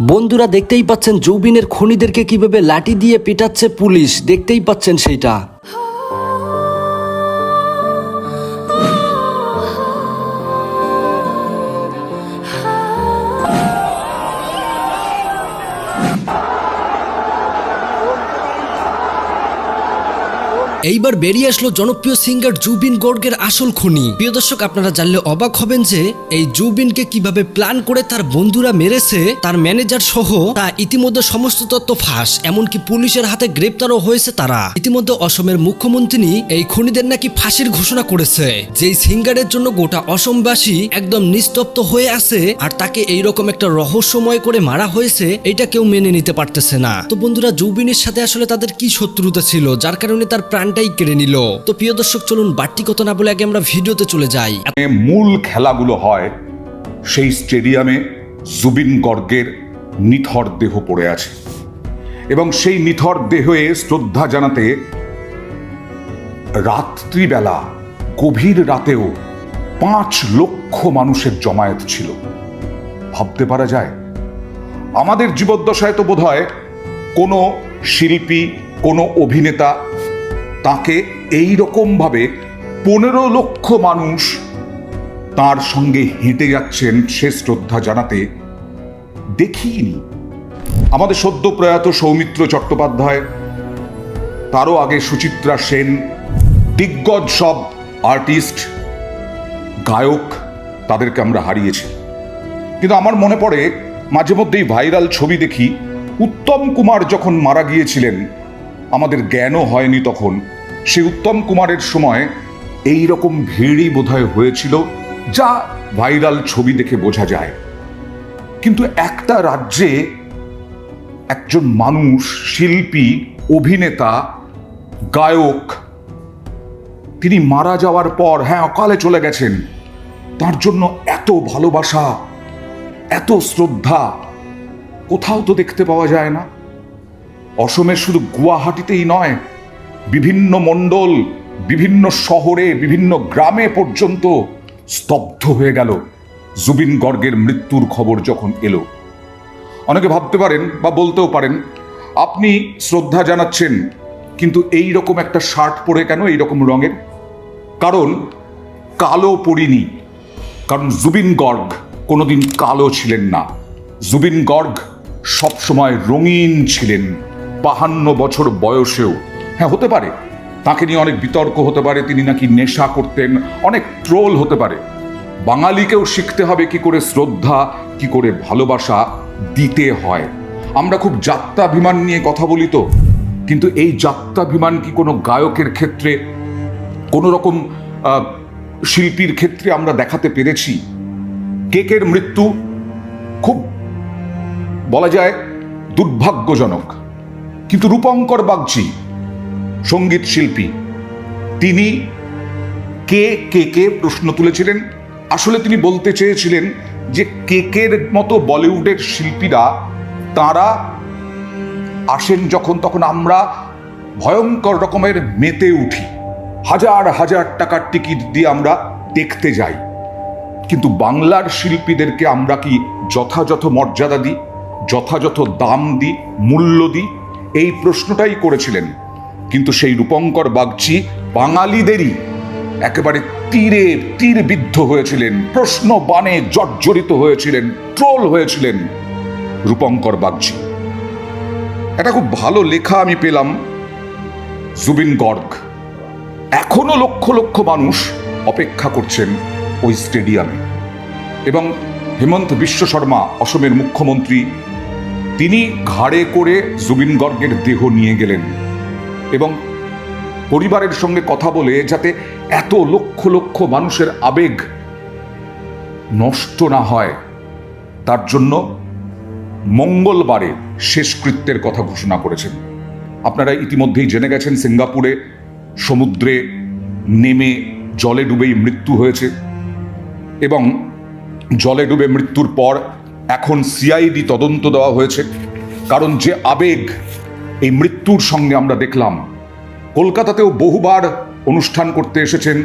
বন্ধুরা দেখতেই পাচ্ছেন জুবিনের খুনিদেরকে কিভাবে লাঠি দিয়ে পেটাচ্ছে পুলিশ, দেখতেই পাচ্ছেন সেইটা। এইবার বেরিয়ে আসলো জনপ্রিয় সিঙ্গার জুবিন গর্গের আসল খুনি। প্রিয় দর্শক, আপনারা জানলে অবাক হবেন যে এই জুবিনকে কিভাবে প্ল্যান করে তার বন্ধুরা মেরেছে, তার ম্যানেজার সহ তা ইতিমধ্যে সমস্ত তথ্য ফাঁস। এমনকি পুলিশের হাতে গ্রেপ্তারও হয়েছে তারা। ইতিমধ্যে অসমের মুখ্যমন্ত্রী এই খুনিদের নাকি ফাঁসির ঘোষণা করেছে। যেই সিঙ্গারের জন্য গোটা অসমবাসী একদম নিস্তব্ধ হয়ে আছে, আর তাকে এইরকম একটা রহস্যময় করে মারা হয়েছে, এটা কেউ মেনে নিতে পারতেছে না। তো বন্ধুরা, জুবিনের সাথে আসলে তাদের কি শত্রুতা ছিল যার কারণে তার প্রাণটাই কেড়ে নিল? তো প্রিয় দর্শক, চলুন বাড়তি কথা না বলে আগে আমরা ভিডিওতে চলে যাই। মূল খেলাগুলো হয় সেই স্টেডিয়ামে জুবিন গর্গের নিথর দেহ পড়ে আছে, এবং সেই নিথর দেহে শ্রদ্ধা জানাতে রাত্রিবেলা গভীর রাতেও 5 লক্ষ মানুষের জমায়েত ছিল। ভাবতে পারা যায়? আমাদের জীবদ্দশায় তো বোধহয় কোনো শিল্পী, কোনো অভিনেতা তাকে এই রকম ভাবে 15 লক্ষ মানুষ তার সঙ্গে হেঁটে যাচ্ছেন সে শ্রদ্ধা জানাতে দেখিনি। আমাদের সদ্য প্রয়াত সৌমিত্র চট্টোপাধ্যায়, তারও আগে সুচিত্রা সেন, দিগ্গজ সব আর্টিস্ট, গায়ক, তাদেরকে আমরা হারিয়েছি। কিন্তু আমার মনে পড়ে মাঝে মধ্যেই ভাইরাল ছবি দেখি, উত্তম কুমার যখন মারা গিয়েছিলেন, আমাদের জ্ঞানও হয়নি তখন, সে উত্তম কুমারের সময় এই রকম ভিড়ই বোধহয় হয়েছিল, যা ভাইরাল ছবি দেখে বোঝা যায়। কিন্তু একটা রাজ্যে একজন মানুষ, শিল্পী, অভিনেতা, গায়ক, তিনি মারা যাওয়ার পর, অকালে চলে গেছেন, তার জন্য এত ভালোবাসা, এত শ্রদ্ধা কোথাও তো দেখতে পাওয়া যায় না। অসমের শুধু গুয়াহাটিতেই নয়, বিভিন্ন মণ্ডল, বিভিন্ন শহরে, বিভিন্ন গ্রামে পর্যন্ত স্তব্ধ হয়ে গেল জুবিন গর্গের মৃত্যুর খবর যখন এলো। অনেকে ভাবতে পারেন বা বলতেও পারেন, আপনি শ্রদ্ধা জানাচ্ছেন, কিন্তু এই রকম একটা শার্ট পরে কেন, এই রকম রঙের? কারণ কালো পরিনি, কারণ জুবিন গর্গ কোনোদিন কালো ছিলেন না। জুবিন গর্গ সবসময় রঙিন ছিলেন, 52 বছর বয়সেও। হতে পারে তাকে নিয়ে অনেক বিতর্ক হতে পারে, তিনি নাকি নেশা করতেন, অনেক ট্রোল হতে পারে। বাঙালিকেও শিখতে হবে কি করে শ্রদ্ধা, কি করে ভালোবাসা দিতে হয়। আমরা খুব যাত্রাভিমান নিয়ে কথা বলি তো, কিন্তু এই যাত্রাভিমান কি কোনো গায়কের ক্ষেত্রে, কোনো রকম শিল্পীর ক্ষেত্রে আমরা দেখাতে পেরেছি? কেকের মৃত্যু খুব বলা যায় দুর্ভাগ্যজনক, কিন্তু রূপঙ্কর বাগচি সঙ্গীত শিল্পী, তিনি কে প্রশ্ন তুলেছিলেন। আসলে তিনি বলতে চেয়েছিলেন যে কেকের মতো বলিউডের শিল্পীরা তারা আসেন যখন, তখন আমরা ভয়ঙ্কর রকমের মেতে উঠি, হাজার হাজার টাকার টিকিট দিয়ে আমরা দেখতে যাই, কিন্তু বাংলার শিল্পীদেরকে আমরা কি যথাযথ মর্যাদা দিই, যথাযথ দাম দিই, মূল্য দিই? এই প্রশ্নটাই করেছিলেন। কিন্তু সেই রূপঙ্কর বাগচি বাঙালিদেরই একেবারে তীর বিদ্ধ হয়েছিলেন, প্রশ্ন বাণে জর্জরিত হয়েছিলেন, ট্রোল হয়েছিলেন রূপঙ্কর বাগচি। এটা খুব ভালো লেখা আমি পেলাম, জুবিন গর্গ এখনো লক্ষ লক্ষ মানুষ অপেক্ষা করছেন ওই স্টেডিয়ামে। এবং হেমন্ত বিশ্ব শর্মা, অসমের মুখ্যমন্ত্রী, তিনি ঘাড়ে করে জুবিন গর্গের দেহ নিয়ে গেলেন, এবং পরিবারের সঙ্গে কথা বলে যাতে এত লক্ষ লক্ষ মানুষের আবেগ নষ্ট না হয়, তার জন্য মঙ্গলবারে শেষকৃত্যের কথা ঘোষণা করেছেন। আপনারা ইতিমধ্যেই জেনে গেছেন, সিঙ্গাপুরে সমুদ্রে নেমে জলে ডুবেই মৃত্যু হয়েছে, এবং জলে ডুবে মৃত্যুর পর এখন সিআইডি তদন্ত দেওয়া হয়েছে। কারণ যে আবেগ এই মৃত্যুর সঙ্গে আমরা দেখলাম, কলকাতাতেও বহুবার অনুষ্ঠান করতে এসেছেন,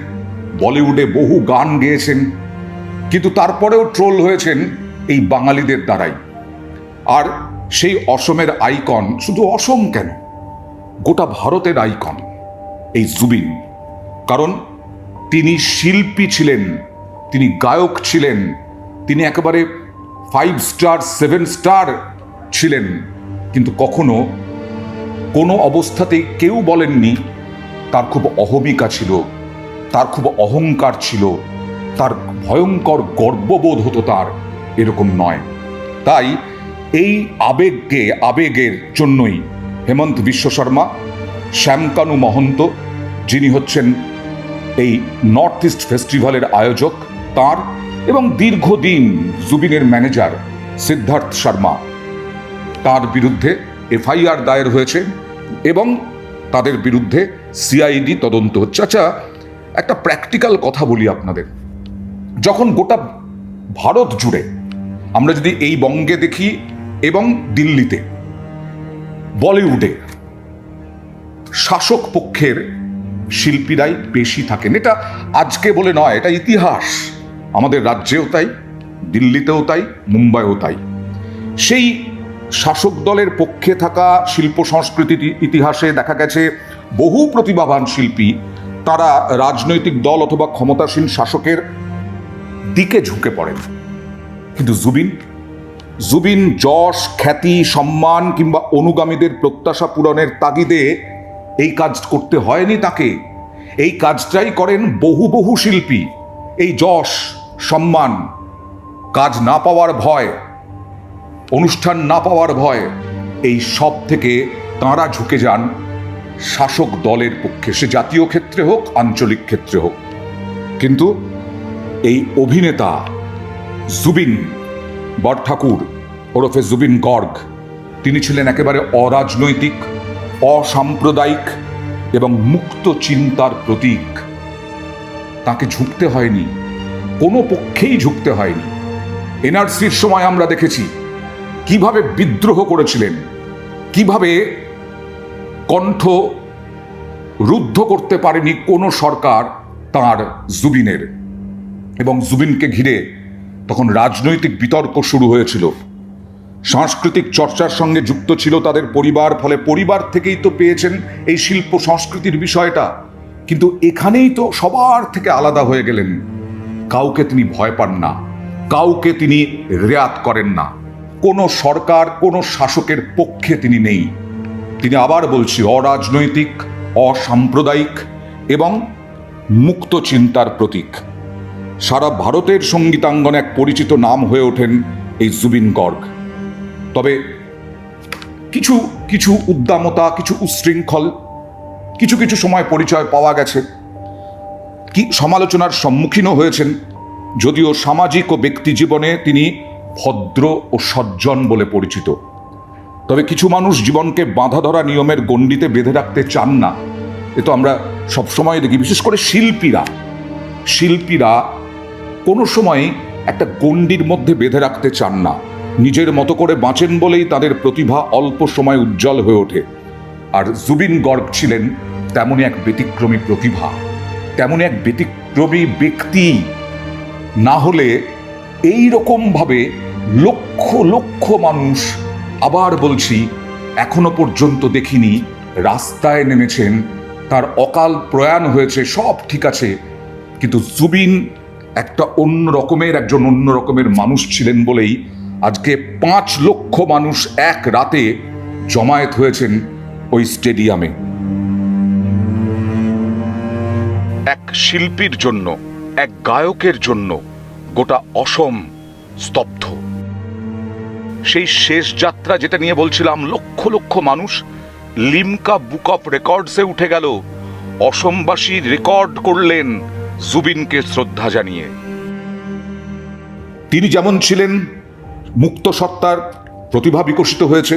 বলিউডে বহু গান গেয়েছেন, কিন্তু তারপরেও ট্রোল হয়েছেন এই বাঙালিদের দ্বারাই। আর সেই অসমের আইকন শুধু অসম কেন, গোটা ভারতের আইকন এই জুবিন। কারণ তিনি শিল্পী ছিলেন, তিনি গায়ক ছিলেন, তিনি একেবারে 5 স্টার 7 স্টার ছিলেন, কিন্তু কখনো কোনো অবস্থাতেই কেউ বলেননি তার খুব অহমিকা ছিল, তার খুব অহংকার ছিল, তার ভয়ঙ্কর গর্ববোধ হতো তার, এরকম নয়। তাই এই আবেগের জন্যই হেমন্ত বিশ্ব শর্মা, শ্যামকানু মহন্ত, যিনি হচ্ছেন এই নর্থ ইস্ট ফেস্টিভ্যালের আয়োজক, তার এবং দীর্ঘদিন জুবিনের ম্যানেজার সিদ্ধার্থ শর্মা, তার বিরুদ্ধে এফআইআর দায়ের হয়েছে এবং তাদের বিরুদ্ধে সিআইডি তদন্ত হচ্ছে। আচ্ছা, একটা প্র্যাকটিক্যাল কথা বলি আপনাদের। যখন গোটা ভারত জুড়ে, আমরা যদি এই বঙ্গে দেখি এবং দিল্লিতে, বলিউডে শাসক পক্ষের শিল্পীরাই বেশি থাকেন, এটা আজকে বলে নয়, এটা ইতিহাস। আমাদের রাজ্যেও তাই, দিল্লিতেও তাই, মুম্বাইও তাই। সেই শাসক দলের পক্ষে থাকা শিল্প সংস্কৃতির ইতিহাসে দেখা গেছে বহু প্রতিভাবান শিল্পী তারা রাজনৈতিক দল অথবা ক্ষমতাসীন শাসকের দিকে ঝুঁকে পড়েন। কিন্তু জুবিন যশ, খ্যাতি, সম্মান কিংবা অনুগামীদের প্রত্যাশা পূরণের তাগিদে এই কাজ করতে হয়নি তাকে। এই কাজটাই করেন বহু শিল্পী। এই যশ, সম্মান, কাজ না পাওয়ার ভয়, অনুষ্ঠান না পাওয়ার ভয়, এই সব থেকে তাঁরা ঝুঁকে যান শাসক দলের পক্ষে, সে জাতীয় ক্ষেত্রে হোক, আঞ্চলিক ক্ষেত্রে হোক। কিন্তু এই অভিনেতা জুবিন বরঠাকুর ওরফে জুবিন গর্গ, তিনি ছিলেন একেবারে অরাজনৈতিক, অসাম্প্রদায়িক এবং মুক্ত চিন্তার প্রতীক। তাকে ঝুঁকতে হয়নি, কোনো পক্ষেই ঝুঁকতে হয়নি। এনআরসির সময় আমরা দেখেছি কিভাবে বিদ্রোহ করেছিলেন, কিভাবে কণ্ঠ রুদ্ধ করতে পারেনি কোনো সরকার তার জুবিনের, এবং জুবিনকে ঘিরে তখন রাজনৈতিক বিতর্ক শুরু হয়েছিল। সাংস্কৃতিক চর্চার সঙ্গে যুক্ত ছিল তাদের পরিবার, ফলে পরিবার থেকেই তো পেয়েছেন এই শিল্প সংস্কৃতির বিষয়টা। কিন্তু এখানেই তো সবার থেকে আলাদা হয়ে গেলেন। কাউকে তিনি ভয় পান না, কাউকে তিনি রেয়াত করেন না, কোনো সরকার, কোনো শাসকের পক্ষে তিনি নেই। তিনি, আবার বলছি, অরাজনৈতিক, অসাম্প্রদায়িক এবং মুক্ত চিন্তার প্রতীক। সারা ভারতের সঙ্গীতাঙ্গনে এক পরিচিত নাম হয়ে ওঠেন এই জুবিন গর্গ। তবে কিছু উদ্দামতা, কিছু উচ্ছৃঙ্খল, কিছু সময় পরিচয় পাওয়া গেছে, কি সমালোচনার সম্মুখীনও হয়েছেন। যদিও সামাজিক ও ব্যক্তি জীবনে তিনি ভদ্র ও সজ্জন বলে পরিচিত। তবে কিছু মানুষ জীবনকে বাঁধা ধরা নিয়মের গণ্ডিতে বেঁধে রাখতে চান না, এ তো আমরা সবসময় দেখি। বিশেষ করে শিল্পীরা কোনো সময় একটা গণ্ডির মধ্যে বেঁধে রাখতে চান না, নিজের মতো করে বাঁচেন বলেই তাদের প্রতিভা অল্প সময় উজ্জ্বল হয়ে ওঠে। আর জুবিন গর্গ ছিলেন তেমনই এক ব্যতিক্রমী প্রতিভা, তেমনই এক ব্যতিক্রমী ব্যক্তি। না হলে এই রকমভাবে লক্ষ মানুষ, আবার বলছি, এখনো পর্যন্ত দেখিনি রাস্তায় নেমেছেন। তার অকাল প্রয়াণ হয়েছে, সব ঠিক আছে, কিন্তু জুবিন একজন অন্য রকমের মানুষ ছিলেন বলেই আজকে 5 লক্ষ মানুষ এক রাতে জমায়েত হয়েছেন ওই স্টেডিয়ামে। এক শিল্পীর জন্য, এক গায়কের জন্য গোটা অসম স্তব্ধ। সেই শেষ যাত্রা যেটা নিয়ে বলছিলাম, লক্ষ মানুষ লিমকা বুক অফ রেকর্ডসে উঠে গেল। অসমবাসী রেকর্ড করলেন জুবিনকে শ্রদ্ধা জানিয়ে। তিনি যেমন ছিলেন মুক্ত সত্তার, প্রতিভা বিকশিত হয়েছে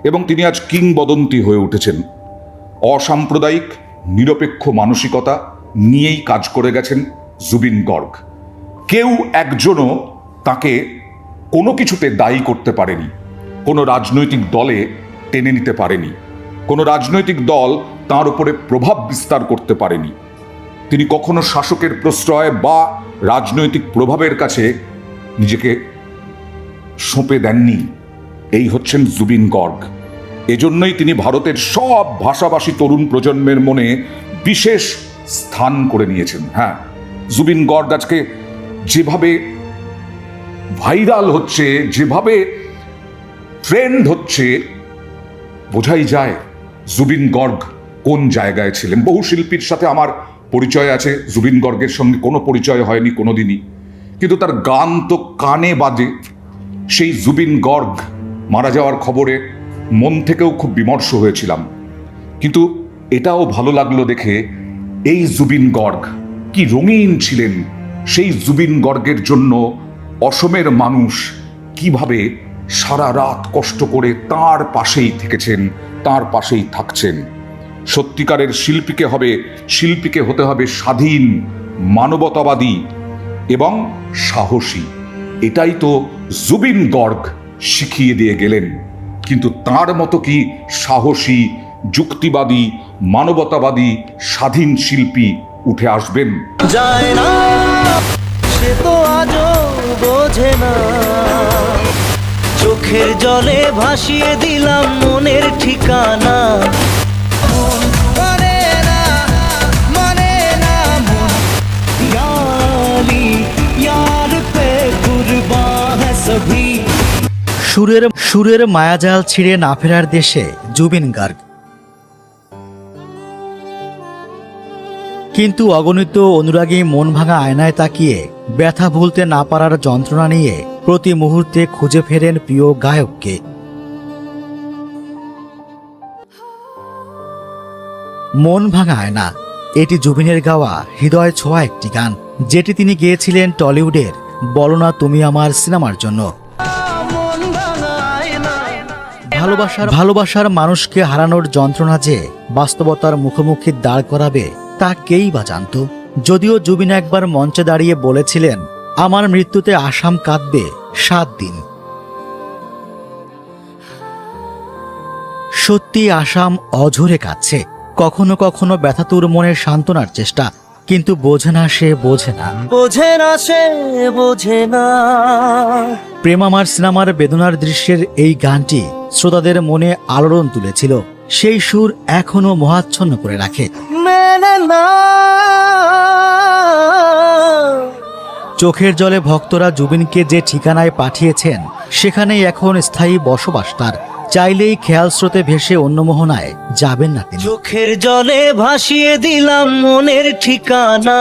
এবং তিনি আজ কিংবদন্তি হয়ে উঠেছেন। অসাম্প্রদায়িক, নিরপেক্ষ মানসিকতা নিয়েই কাজ করে গেছেন জুবিন গর্গ। কেউ একজনও তাকে কোনো কিছুতে দায়ী করতে পারেনি, কোনো রাজনৈতিক দলে টেনে নিতে পারেনি, কোনো রাজনৈতিক দল তার উপরে প্রভাব বিস্তার করতে পারেনি। তিনি কখনো শাসকের প্রশ্রয় বা রাজনৈতিক প্রভাবের কাছে নিজেকে সঁপে দেননি। এই হচ্ছেন জুবিন গর্গ। এজন্যই তিনি ভারতের সব ভাষাভাষী তরুণ প্রজন্মের মনে বিশেষ স্থান করে নিয়েছেন। হ্যাঁ, জুবিন গর্গ আজকে যেভাবে ভাইরাল হচ্ছে, যেভাবে ট্রেন্ড হচ্ছে, বোঝাই যায় জুবিন গর্গ কোন জায়গায় ছিলেন। বহু শিল্পীর সাথে আমার পরিচয় আছে, জুবিন গর্গের সঙ্গে কোনো পরিচয় হয়নি কোনোদিনই, কিন্তু তার গান তো কানে বাজে। সেই জুবিন গর্গ মারা যাওয়ার খবরে মন থেকেও খুব বিমর্ষ হয়েছিলাম, কিন্তু এটাও ভালো লাগলো দেখে এই জুবিন গর্গ কি রঙিন ছিলেন। সেই জুবিন গর্গের জন্য অসমের মানুষ কিভাবে সারা রাত কষ্ট করে তার পাশেই থেকেছেন, তার পাশেই থাকছেন। সত্যিকারের শিল্পীকে হতে হবে স্বাধীন, মানবতাবাদী এবং সাহসী। এটাই তো জুবিন গর্গ শিখিয়ে দিয়ে গেলেন। কিন্তু তার মতো কি সাহসী, যুক্তিবাদী, মানবতাবাদী, স্বাধীন শিল্পী উঠে আসবেন? যায় না, সে তো আজও বোঝে না। চোখের জলে ভাসিয়ে দিলাম মনের ঠিকানা। মন মানে না, মানে না মন। यारी यार पे कुर्बान है सभी। সুরের মায়াজাল ছিঁড়ে না ফেরার দেশে জুবিন গার্গ। কিন্তু অগণিত অনুরাগী মন ভাঙা আয়নায় তাকিয়ে ব্যথা ভুলতে না পারার যন্ত্রণা নিয়ে প্রতি মুহূর্তে খুঁজে ফেরেন প্রিয় গায়ককে। মন ভাঙা আয়না, এটি জুবিনের গাওয়া হৃদয় ছোঁয়া একটি গান, যেটি তিনি গেয়েছিলেন টলিউডের বলো না তুমি আমার সিনেমার জন্য। ভালোবাসার মানুষকে হারানোর যন্ত্রণা যে বাস্তবতার মুখোমুখি দাঁড় করাবে তা কেই বা জানত। যদিও জুবিন একবার মঞ্চে দাঁড়িয়ে বলেছিলেন, আমার মৃত্যুতে আসাম কাঁদবে 7 দিন। সত্যি আসাম অঝরে কাঁদছে। কখনো কখনো ব্যথাতুর মনের সান্ত্বনার চেষ্টা, কিন্তু বোঝে না সে বোঝে না। বোঝে না সে বোঝে না। প্রেম আমার সিনেমার বেদনার দৃশ্যের এই গানটি শ্রোতাদের মনে আলোড়ন তুলেছিল। সেই সুর এখনো মোহাচ্ছন্ন করে রাখে। মেনে না। চোখের জলে ভক্তরা জুবিনকে যে ঠিকানায় পাঠিয়েছেন সেখানেই এখন স্থায়ী বসবাস তার। চাইলেই খেয়াল স্রোতে ভেসে অন্য মোহনায় যাবেন না তিনি। চোখের জলে ভাসিয়ে দিলাম মনের ঠিকানা।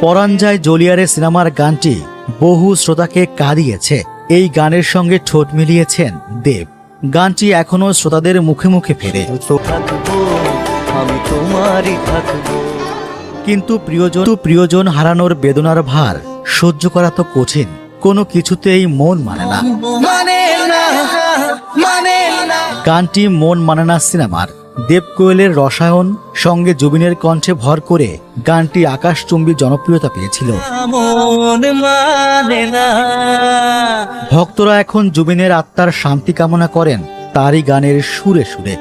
পরাণ যায় জ্বলিয়ারে সিনেমার গানটি বহু শ্রোতাকে কাঁদিয়েছে। এই গানের সঙ্গে ঠোঁট মিলিয়েছেন দেব। গানটি এখনো শ্রোতাদের মুখে মুখে ফেরে। থাকবো আমি তোমারই থাকবো। কিন্তু প্রিয়জন হারানোর বেদনার ভার সহ্য করা তো কঠিন। কোনো কিছুতেই মন মানে না। মানে না, মানে না। গানটি মন মানে না সিনেমার। দেব কোয়েলের রসায়ন সঙ্গে জুবিনের কণ্ঠে ভর করে গানটি আকাশচুম্বী জনপ্রিয়তা পেয়েছিল। মন মানে না। ভক্তরা এখন জুবিনের আত্মার শান্তি কামনা করেন তারই গানের সুরে সুরে।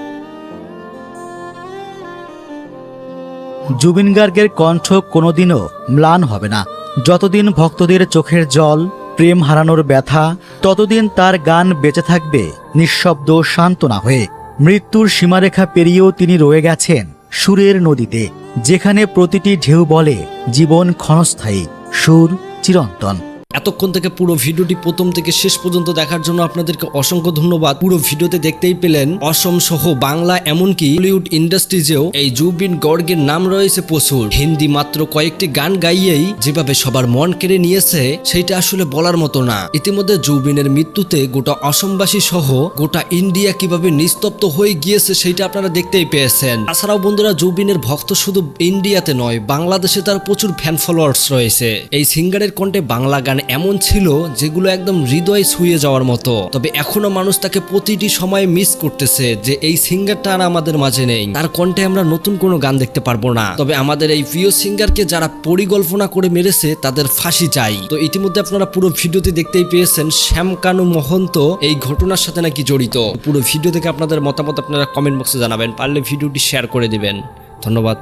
জুবিন গার্গের কণ্ঠ কোনোদিনও ম্লান হবে না। যতদিন ভক্তদের চোখের জল, প্রেম হারানোর ব্যথা, ততদিন তার গান বেঁচে থাকবে নিঃশব্দ সান্ত্বনা হয়ে। মৃত্যুর সীমারেখা পেরিয়েও তিনি রয়ে গেছেন সুরের নদীতে, যেখানে প্রতিটি ঢেউ বলে জীবন ক্ষণস্থায়ী, সুর চিরন্তন। এতক্ষণ থেকে পুরো ভিডিওটি প্রথম থেকে শেষ পর্যন্ত দেখার জন্য আপনাদেরকে অসংখ্য ধন্যবাদ। পুরো ভিডিওতে দেখতেই পেলেন অসম সহ বাংলা এমনকি বলিউড ইন্ডাস্ট্রিজেও এই জুবিন গর্গের নাম রয়েছে প্রচুর। হিন্দি মাত্র কয়েকটি গান গাইয়েই যেভাবে সবার মন কেড়ে নিয়েছে সেটা আসলে বলার মতো না। ইতিমধ্যে জুবিনের মৃত্যুতে গোটা অসমবাসী সহ গোটা ইন্ডিয়া কিভাবে নিস্তব্ধ হয়ে গিয়েছে সেটা আপনারা দেখতেই পেয়েছেন। তাছাড়াও বন্ধুরা, জুবিনের ভক্ত শুধু ইন্ডিয়াতে নয়, বাংলাদেশে তার প্রচুর ফ্যান ফলোয়ার্স রয়েছে। এই সিঙ্গারের কণ্ঠে বাংলা গান এমন ছিল যেগুলো একদম হৃদয় ছুঁয়ে যাওয়ার মতো। তবে এখনো মানুষ তাকে প্রতিটি সময় মিস করতেছে যে এই সিঙ্গারটা আর আমাদের মাঝে নেই, তার কণ্ঠে আমরা নতুন কোনো গান দেখতে পারবো না। তবে আমাদের এই প্রিয় সিঙ্গারকে যারা পরিকল্পনা করে মেরেছে তাদের ফাঁসি চাই। তো ইতিমধ্যে আপনারা পুরো ভিডিওতে দেখতেই পেয়েছেন শ্যামকানু মহন্ত এই ঘটনার সাথে নাকি জড়িত। পুরো ভিডিও থেকে আপনাদের মতামত আপনারা কমেন্ট বক্সে জানাবেন, পারলে ভিডিওটি শেয়ার করে দিবেন। ধন্যবাদ।